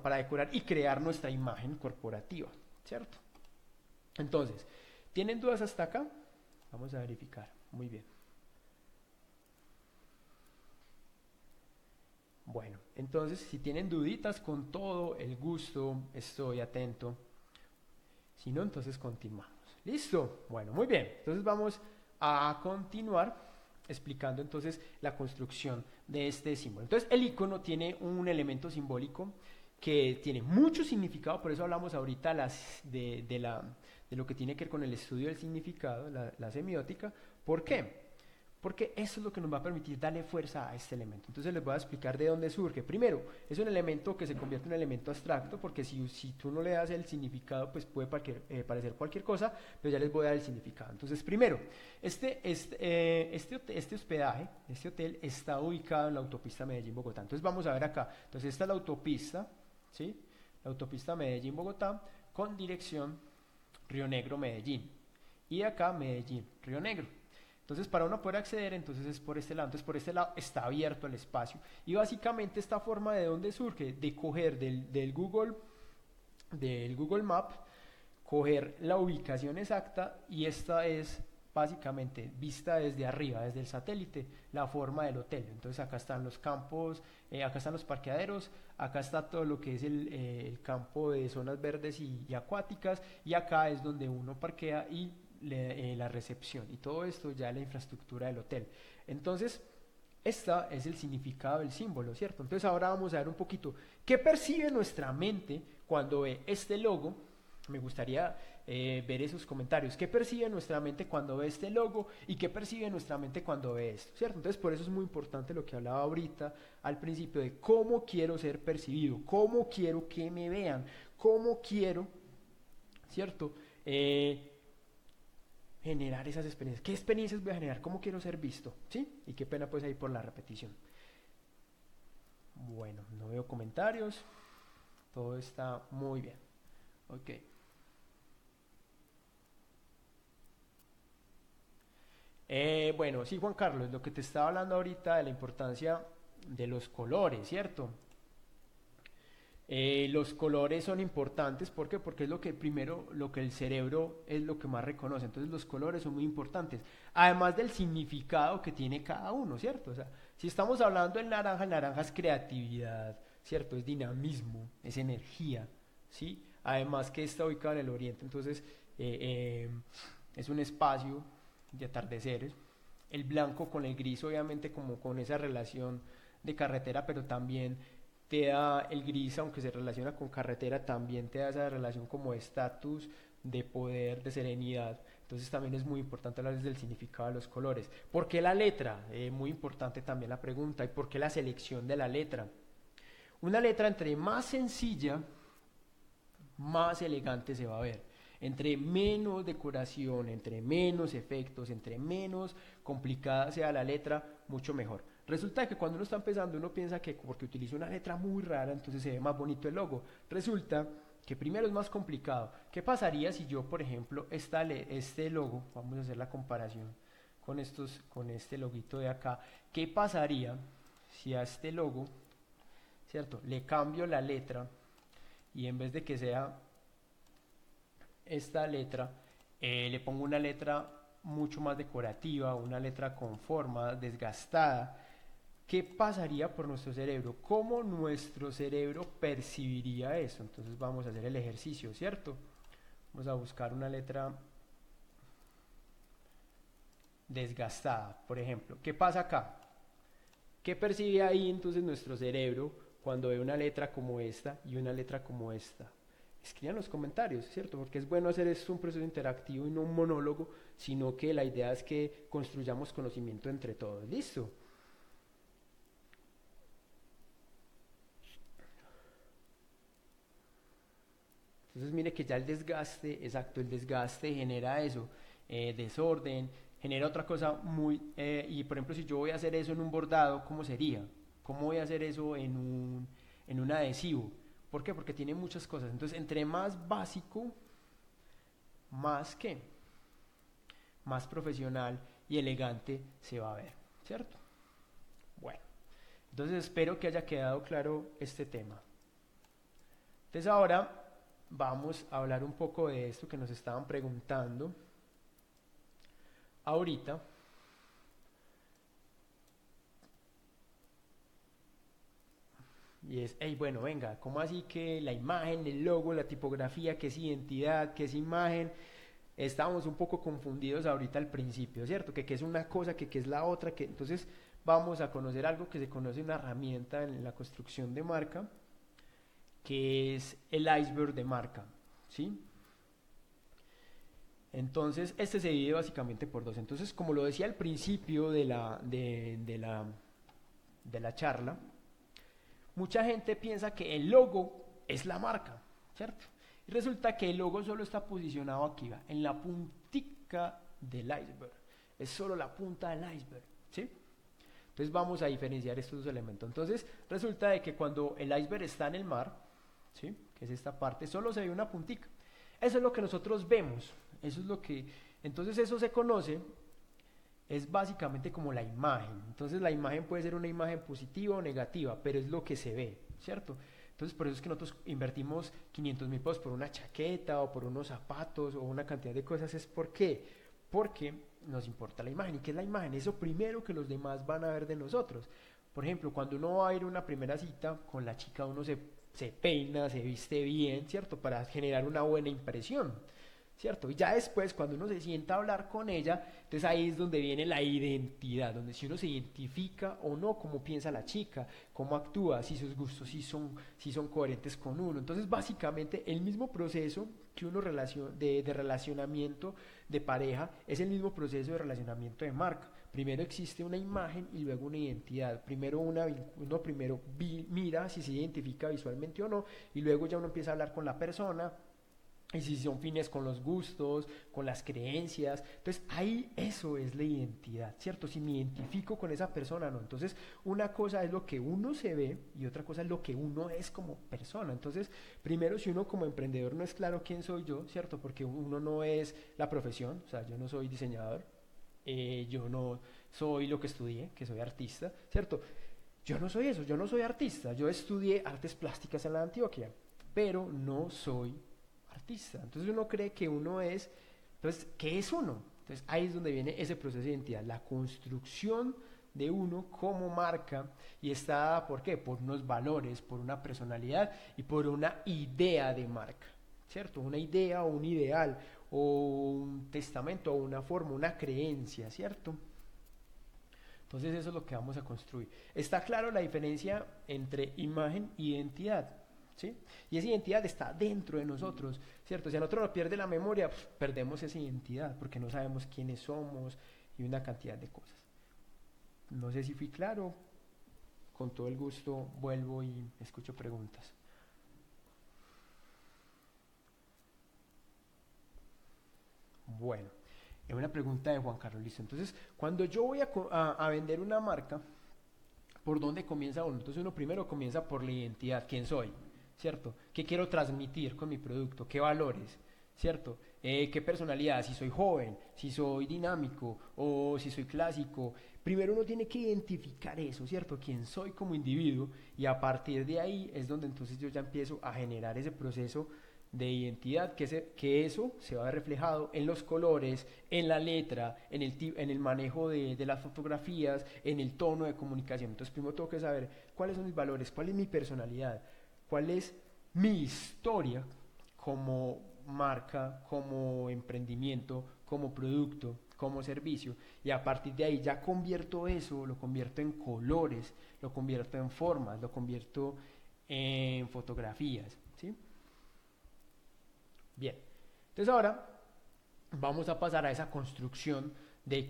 S1: para decorar y crear nuestra imagen corporativa, ¿cierto? Entonces, ¿tienen dudas hasta acá? Vamos a verificar. Muy bien. Bueno, entonces si tienen duditas, con todo el gusto estoy atento. Si no, entonces continuamos. ¿Listo? Bueno, muy bien. Entonces vamos a continuar explicando entonces la construcción de este símbolo. Entonces el icono tiene un elemento simbólico que tiene mucho significado, por eso hablamos ahorita de lo que tiene que ver con el estudio del significado, la semiótica. ¿Por qué? Porque eso es lo que nos va a permitir darle fuerza a este elemento. Entonces les voy a explicar de dónde surge. Primero, es un elemento que se convierte en un elemento abstracto, porque si tú no le das el significado, pues puede parecer cualquier cosa, pero ya les voy a dar el significado. Entonces, primero, este hospedaje, este hotel, está ubicado en la autopista Medellín-Bogotá. Entonces vamos a ver acá. Entonces esta es la autopista, ¿sí? La autopista Medellín-Bogotá con dirección Río Negro-Medellín. Y acá Medellín-Río Negro. Entonces, para uno poder acceder, entonces es por este lado. Entonces, por este lado está abierto el espacio. Y básicamente esta forma de dónde surge, de coger del Google Map, coger la ubicación exacta y esta es básicamente vista desde arriba, desde el satélite, la forma del hotel. Entonces acá están los campos, acá están los parqueaderos, acá está todo lo que es el campo de zonas verdes y acuáticas, y acá es donde uno parquea y la recepción, y todo esto ya la infraestructura del hotel. Entonces, este es el significado del símbolo, ¿cierto? Entonces ahora vamos a ver un poquito qué percibe nuestra mente cuando ve este logo. Me gustaría ver esos comentarios. ¿Qué percibe nuestra mente cuando ve este logo y qué percibe nuestra mente cuando ve esto? ¿Cierto? Entonces por eso es muy importante lo que hablaba ahorita al principio de cómo quiero ser percibido, cómo quiero que me vean, cómo quiero, ¿cierto? Generar esas experiencias. ¿Qué experiencias voy a generar? ¿Cómo quiero ser visto? ¿Sí? Y qué pena pues ahí por la repetición. Bueno, no veo comentarios. Todo está muy bien. Ok. Bueno, sí, Juan Carlos, lo que te estaba hablando ahorita de la importancia de los colores, ¿cierto? Los colores son importantes, ¿por qué? Porque es lo que primero, lo que el cerebro es lo que más reconoce. Entonces los colores son muy importantes, además del significado que tiene cada uno, ¿cierto? O sea, si estamos hablando del naranja, el naranja es creatividad, ¿cierto? Es dinamismo, es energía, ¿sí? Además que está ubicado en el oriente, entonces es un espacio de atardeceres. El blanco con el gris, obviamente, como con esa relación de carretera, pero también te da el gris, aunque se relaciona con carretera, también te da esa relación como de estatus, de poder, de serenidad. Entonces también es muy importante hablar del significado de los colores. ¿Por qué la letra? Muy importante también la pregunta. ¿Y por qué la selección de la letra? Una letra entre más sencilla, más elegante se va a ver. Entre menos decoración, entre menos efectos, entre menos complicada sea la letra, mucho mejor. Resulta que cuando uno está empezando, uno piensa que porque utiliza una letra muy rara, entonces se ve más bonito el logo. Resulta que primero es más complicado. ¿Qué pasaría si yo, por ejemplo, este logo, vamos a hacer la comparación con este loguito de acá, qué pasaría si a este logo, ¿cierto? Le cambio la letra y en vez de que sea esta letra, le pongo una letra mucho más decorativa, una letra con forma, desgastada, ¿qué pasaría por nuestro cerebro? ¿Cómo nuestro cerebro percibiría eso? Entonces vamos a hacer el ejercicio, ¿cierto? Vamos a buscar una letra desgastada, por ejemplo. ¿Qué pasa acá? ¿Qué percibe ahí entonces nuestro cerebro cuando ve una letra como esta y una letra como esta? Escriban en los comentarios, ¿cierto? Porque es bueno hacer esto un proceso interactivo y no un monólogo, sino que la idea es que construyamos conocimiento entre todos. ¿Listo? Entonces mire que ya el desgaste, exacto, el desgaste genera eso, desorden, genera otra cosa y por ejemplo si yo voy a hacer eso en un bordado, ¿cómo sería? ¿Cómo voy a hacer eso en un adhesivo? ¿Por qué? Porque tiene muchas cosas. Entonces entre más básico, más que, más profesional y elegante se va a ver, ¿cierto? Bueno, entonces espero que haya quedado claro este tema. Entonces ahora vamos a hablar un poco de esto que nos estaban preguntando ahorita. Y es, hey, bueno, venga, ¿cómo así que la imagen, el logo, la tipografía, qué es identidad, qué es imagen? Estábamos un poco confundidos ahorita al principio, ¿cierto? Que qué es una cosa, que qué es la otra, que entonces vamos a conocer algo que se conoce una herramienta en la construcción de marca, que es el iceberg de marca, ¿sí? Entonces, este se divide básicamente por dos. Entonces, como lo decía al principio de la charla, mucha gente piensa que el logo es la marca, ¿cierto? Y resulta que el logo solo está posicionado aquí, ¿va? En la puntica del iceberg. Es solo la punta del iceberg, ¿sí? Entonces vamos a diferenciar estos dos elementos. Entonces resulta de que cuando el iceberg está en el mar, ¿sí? Que es esta parte, solo se ve una puntica. Eso es lo que nosotros vemos. Eso es lo que... Entonces eso se conoce, es básicamente como la imagen. Entonces la imagen puede ser una imagen positiva o negativa, pero es lo que se ve, ¿cierto? Entonces por eso es que nosotros invertimos 500.000 pesos por una chaqueta o por unos zapatos o una cantidad de cosas. ¿Es por qué? Porque nos importa la imagen. ¿Y qué es la imagen? Eso primero que los demás van a ver de nosotros. Por ejemplo, cuando uno va a ir a una primera cita con la chica, uno se peina, se viste bien, ¿cierto? Para generar una buena impresión, ¿cierto? Y ya después, cuando uno se sienta a hablar con ella, entonces ahí es donde viene la identidad, donde si uno se identifica o no, cómo piensa la chica, cómo actúa, si sus gustos si son coherentes con uno. Entonces, básicamente, el mismo proceso que uno de relacionamiento de pareja es el mismo proceso de relacionamiento de marca. Primero existe una imagen y luego una identidad. Primero uno primero mira si se identifica visualmente o no, y luego ya uno empieza a hablar con la persona y si son fines con los gustos, con las creencias. Entonces ahí eso es la identidad, ¿cierto? Si me identifico con esa persona, no. Entonces una cosa es lo que uno se ve y otra cosa es lo que uno es como persona. Entonces primero, si uno como emprendedor no es claro quién soy yo, ¿cierto? Porque uno no es la profesión, o sea, yo no soy diseñador, yo no soy lo que estudié, que soy artista, ¿cierto? Yo no soy eso, yo no soy artista, yo estudié artes plásticas en la Antioquia, pero no soy artista. Entonces uno cree que uno es, entonces, ¿qué es uno? Entonces ahí es donde viene ese proceso de identidad, la construcción de uno como marca, y está dada por qué, por unos valores, por una personalidad y por una idea de marca, ¿cierto? Una idea o un ideal o un testamento o una forma, una creencia, ¿cierto? Entonces eso es lo que vamos a construir. Está claro la diferencia entre imagen e identidad, ¿sí? Y esa identidad está dentro de nosotros, ¿cierto? Si a nosotros nos pierde la memoria, perdemos esa identidad porque no sabemos quiénes somos y una cantidad de cosas. No sé si fui claro. Con todo el gusto vuelvo y escucho preguntas. Bueno, es una pregunta de Juan Carlos, listo. Entonces, cuando yo voy a vender una marca, ¿por dónde comienza uno? Entonces uno primero comienza por la identidad, quién soy, ¿cierto? ¿Qué quiero transmitir con mi producto? ¿Qué valores? ¿cierto? ¿Qué personalidad? Si soy joven, si soy dinámico o si soy clásico. Primero uno tiene que identificar eso, ¿cierto? Quién soy como individuo y a partir de ahí es donde entonces yo ya empiezo a generar ese proceso de identidad, que eso se va a ver reflejado en los colores, en la letra, en el manejo de las fotografías, en el tono de comunicación. Entonces primero tengo que saber cuáles son mis valores, cuál es mi personalidad, cuál es mi historia como marca, como emprendimiento, como producto, como servicio, y a partir de ahí ya convierto eso, lo convierto en colores, lo convierto en formas, lo convierto en fotografías, ¿sí? Bien, entonces ahora vamos a pasar a esa construcción de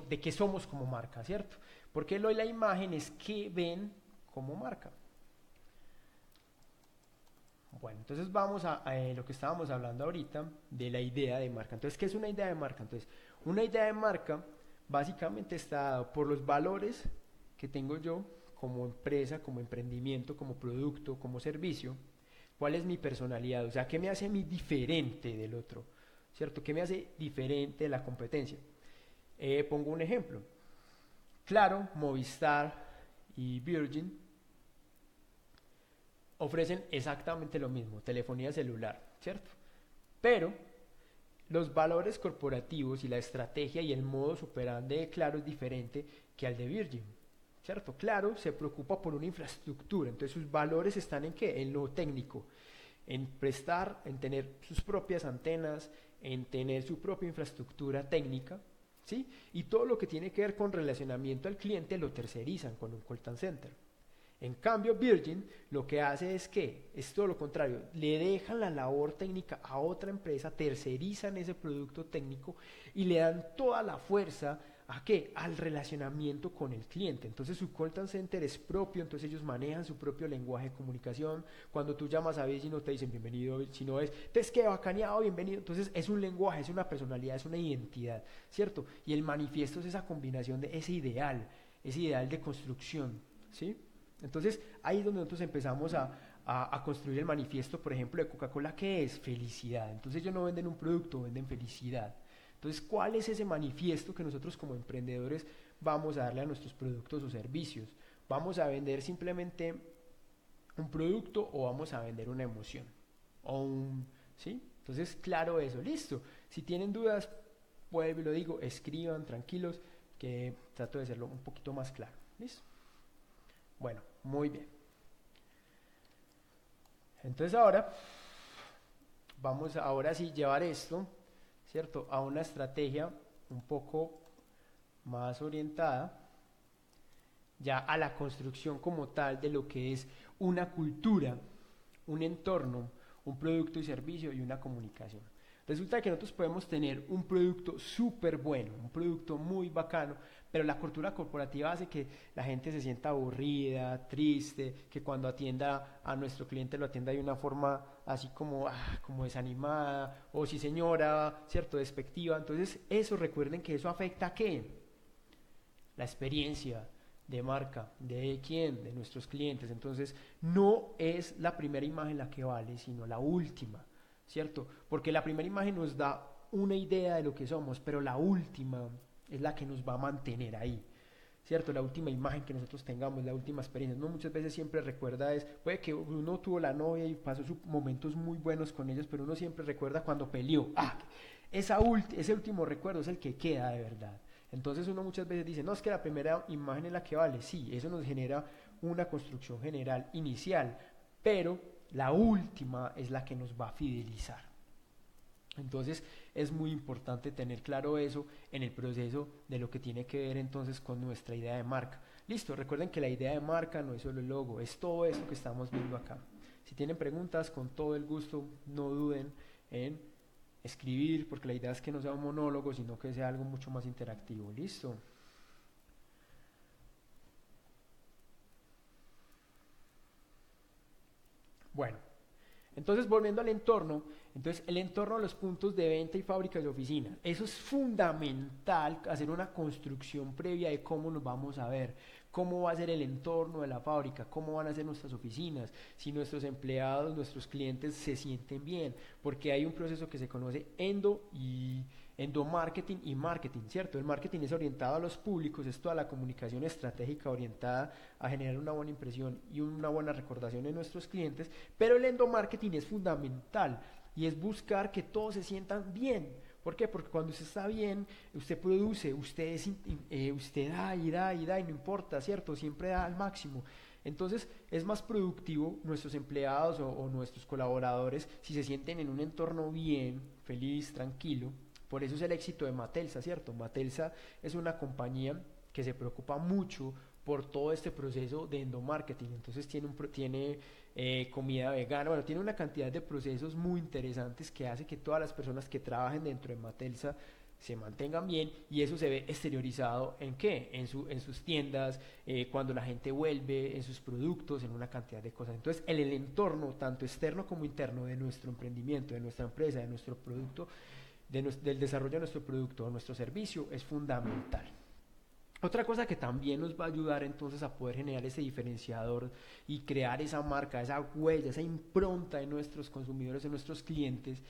S1: de qué somos como marca, ¿cierto? Porque lo de la imagen es que ven como marca. Bueno, entonces vamos a lo que estábamos hablando ahorita de la idea de marca. Entonces, ¿qué es una idea de marca? Entonces, una idea de marca básicamente está dado por los valores que tengo yo como empresa, como emprendimiento, como producto, como servicio. ¿Cuál es mi personalidad? O sea, ¿qué me hace a mí diferente del otro? ¿Cierto? ¿Qué me hace diferente de la competencia? Pongo un ejemplo. Claro, Movistar y Virgin ofrecen exactamente lo mismo, telefonía celular, ¿cierto? Pero los valores corporativos y la estrategia y el modo operandi de Claro es diferente que al de Virgin, ¿cierto? Claro se preocupa por una infraestructura, entonces sus valores están en ¿qué? En lo técnico, en prestar, en tener sus propias antenas, en tener su propia infraestructura técnica, ¿sí? Y todo lo que tiene que ver con relacionamiento al cliente lo tercerizan con un call center. En cambio, Virgin lo que hace es que, es todo lo contrario, le dejan la labor técnica a otra empresa, tercerizan ese producto técnico y le dan toda la fuerza ¿a qué? Al relacionamiento con el cliente. Entonces su call center es propio, entonces ellos manejan su propio lenguaje de comunicación. Cuando tú llamas a Virgin no te dicen bienvenido, sino es, te es que bacaneado, bienvenido. Entonces es un lenguaje, es una personalidad, es una identidad, ¿cierto? Y el manifiesto es esa combinación de ese ideal de construcción, ¿sí? Entonces ahí es donde nosotros empezamos a construir el manifiesto, por ejemplo, de Coca-Cola, que es felicidad. Entonces ellos no venden un producto, venden felicidad. Entonces, ¿cuál es ese manifiesto que nosotros como emprendedores vamos a darle a nuestros productos o servicios? ¿Vamos a vender simplemente un producto o vamos a vender una emoción? ¿Sí? Entonces, claro eso, listo. Si tienen dudas, vuelvo y lo digo, escriban, tranquilos, que trato de hacerlo un poquito más claro. ¿Listo? Bueno, muy bien. Entonces ahora, vamos ahora sí llevar esto, ¿cierto? A una estrategia un poco más orientada ya a la construcción como tal de lo que es una cultura, un entorno, un producto y servicio y una comunicación. Resulta que nosotros podemos tener un producto súper bueno, un producto muy bacano, pero la cultura corporativa hace que la gente se sienta aburrida, triste, que cuando atienda a nuestro cliente lo atienda de una forma así como, como desanimada, o si señora, cierto, despectiva. Entonces eso, recuerden que eso afecta ¿a qué? La experiencia de marca, ¿de quién? De nuestros clientes. Entonces no es la primera imagen la que vale, sino la última, ¿cierto? Porque la primera imagen nos da una idea de lo que somos, pero la última es la que nos va a mantener ahí, ¿cierto? La última imagen que nosotros tengamos, la última experiencia. Uno muchas veces siempre recuerda puede que uno tuvo la novia y pasó momentos muy buenos con ellos, pero uno siempre recuerda cuando peleó. Ese último recuerdo es el que queda de verdad. Entonces uno muchas veces dice, no, es que la primera imagen es la que vale. Sí, eso nos genera una construcción general inicial, pero la última es la que nos va a fidelizar. Entonces es muy importante tener claro eso en el proceso de lo que tiene que ver entonces con nuestra idea de marca. Listo, recuerden que la idea de marca no es solo el logo, es todo esto que estamos viendo acá. Si tienen preguntas, con todo el gusto, no duden en escribir, porque la idea es que no sea un monólogo, sino que sea algo mucho más interactivo. Listo. Bueno, entonces volviendo al entorno, entonces el entorno de los puntos de venta y fábricas de oficinas, eso es fundamental, hacer una construcción previa de cómo nos vamos a ver, cómo va a ser el entorno de la fábrica, cómo van a ser nuestras oficinas, si nuestros empleados, nuestros clientes se sienten bien, porque hay un proceso que se conoce endomarketing y marketing, ¿cierto? El marketing es orientado a los públicos, es toda la comunicación estratégica orientada a generar una buena impresión y una buena recordación en nuestros clientes, pero el endomarketing es fundamental y es buscar que todos se sientan bien. ¿Por qué? Porque cuando usted está bien, usted produce, usted da y da y da y no importa, ¿cierto? Siempre da al máximo. Entonces es más productivo nuestros empleados o nuestros colaboradores si se sienten en un entorno bien, feliz, tranquilo. Por eso es el éxito de Matelsa, ¿cierto? Matelsa es una compañía que se preocupa mucho por todo este proceso de endomarketing. Entonces tiene comida vegana, bueno, tiene una cantidad de procesos muy interesantes que hace que todas las personas que trabajen dentro de Matelsa se mantengan bien, y eso se ve exteriorizado ¿en qué? En sus tiendas, cuando la gente vuelve, en sus productos, en una cantidad de cosas. Entonces el entorno, tanto externo como interno, de nuestro emprendimiento, de nuestra empresa, de nuestro producto, del desarrollo de nuestro producto o nuestro servicio es fundamental. Otra cosa que también nos va a ayudar entonces a poder generar ese diferenciador y crear esa marca, esa huella, esa impronta en nuestros consumidores, en nuestros clientes,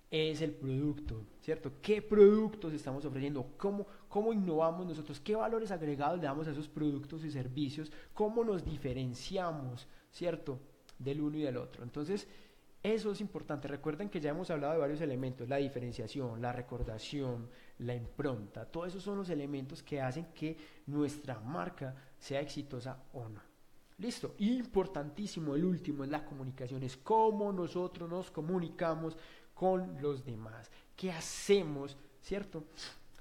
S1: es el producto, ¿cierto? ¿Qué productos estamos ofreciendo? ¿Cómo innovamos nosotros? ¿Qué valores agregados le damos a esos productos y servicios? ¿Cómo nos diferenciamos, ¿cierto? Del uno y del otro. Entonces, eso es importante. Recuerden que ya hemos hablado de varios elementos: la diferenciación, la recordación, la impronta. Todos esos son los elementos que hacen que nuestra marca sea exitosa o no. Listo. Importantísimo, el último es la comunicación, es cómo nosotros nos comunicamos con los demás. ¿Qué hacemos, cierto?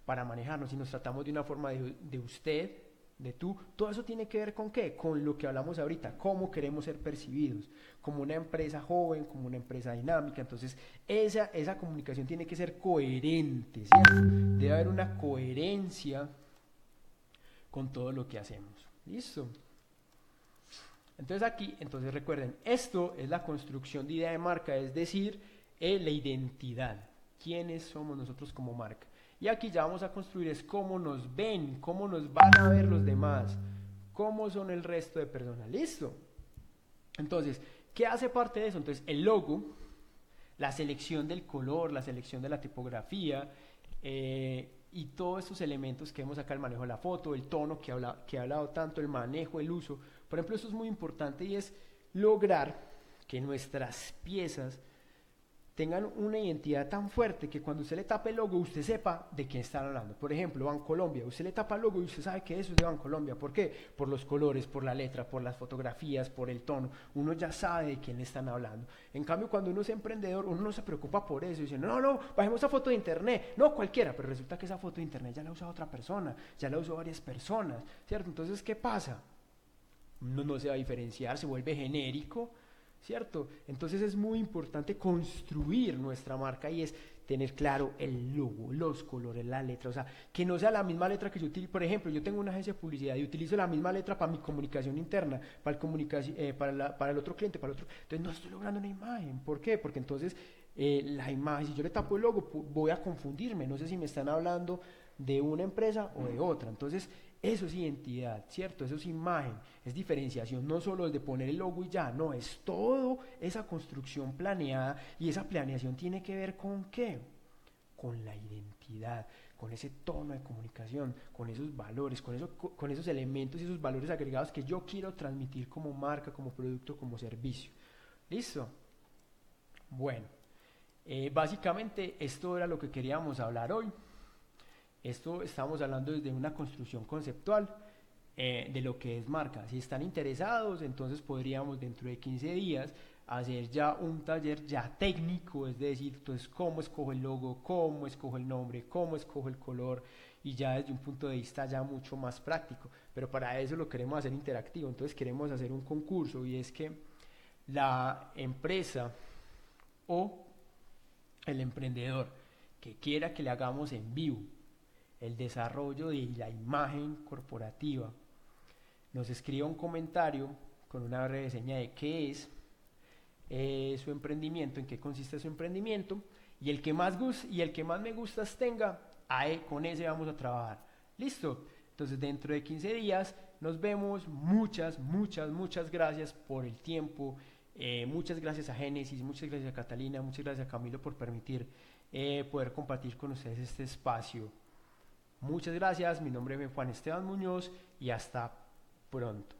S1: Para manejarnos. Si nos tratamos de una forma de usted, de tú, todo eso tiene que ver con qué, con lo que hablamos ahorita, cómo queremos ser percibidos, como una empresa joven, como una empresa dinámica. Entonces esa comunicación tiene que ser coherente, ¿cierto? Debe haber una coherencia con todo lo que hacemos. ¿Listo? Entonces recuerden, esto es la construcción de idea de marca, es decir, la identidad, quiénes somos nosotros como marca. Y aquí ya vamos a construir es cómo nos ven, cómo nos van a ver los demás, cómo son el resto de personas. ¿Listo? Entonces, ¿qué hace parte de eso? Entonces, el logo, la selección del color, la selección de la tipografía, y todos estos elementos que vemos acá: el manejo de la foto, el tono que he hablado tanto, el manejo, el uso. Por ejemplo, esto es muy importante, y es lograr que nuestras piezas tengan una identidad tan fuerte que cuando usted le tape el logo, usted sepa de quién están hablando. Por ejemplo, Bancolombia, usted le tapa el logo y usted sabe que eso es de Bancolombia. ¿Por qué? Por los colores, por la letra, por las fotografías, por el tono. Uno ya sabe de quién le están hablando. En cambio, cuando uno es emprendedor, uno no se preocupa por eso. Dice, no, bajemos esa foto de internet. No, cualquiera. Pero resulta que esa foto de internet ya la usa otra persona, ya la usó varias personas, ¿cierto? Entonces, ¿qué pasa? No se va a diferenciar, se vuelve genérico, ¿cierto? Entonces es muy importante construir nuestra marca, y es tener claro el logo, los colores, la letra, o sea, que no sea la misma letra que yo utilizo. Por ejemplo, yo tengo una agencia de publicidad y utilizo la misma letra para mi comunicación interna, para el otro cliente, para el otro. Entonces no estoy logrando una imagen. ¿Por qué? Porque entonces la imagen, si yo le tapo el logo, voy a confundirme, no sé si me están hablando de una empresa o de otra. Entonces eso es identidad, ¿cierto? Eso es imagen, es diferenciación. No solo es de poner el logo y ya, no, es todo esa construcción planeada, y esa planeación tiene que ver con ¿qué? Con la identidad, con ese tono de comunicación, con esos valores, con esos elementos y esos valores agregados que yo quiero transmitir como marca, como producto, como servicio. ¿Listo? Bueno, básicamente esto era lo que queríamos hablar hoy. Esto estamos hablando desde una construcción conceptual de lo que es marca. Si están interesados, entonces podríamos dentro de 15 días hacer ya un taller ya técnico, es decir, entonces cómo escojo el logo, cómo escojo el nombre, cómo escojo el color, y ya desde un punto de vista ya mucho más práctico. Pero para eso lo queremos hacer interactivo. Entonces queremos hacer un concurso, y es que la empresa o el emprendedor que quiera que le hagamos en vivo el desarrollo de la imagen corporativa, nos escriba un comentario con una reseña de qué es su emprendimiento, en qué consiste su emprendimiento, y el que más me gustas tenga, con ese vamos a trabajar. ¿Listo? Entonces dentro de 15 días nos vemos. Muchas gracias por el tiempo. Muchas gracias a Génesis, muchas gracias a Catalina, muchas gracias a Camilo por permitir poder compartir con ustedes este espacio. Muchas gracias, mi nombre es Juan Esteban Muñoz y hasta pronto.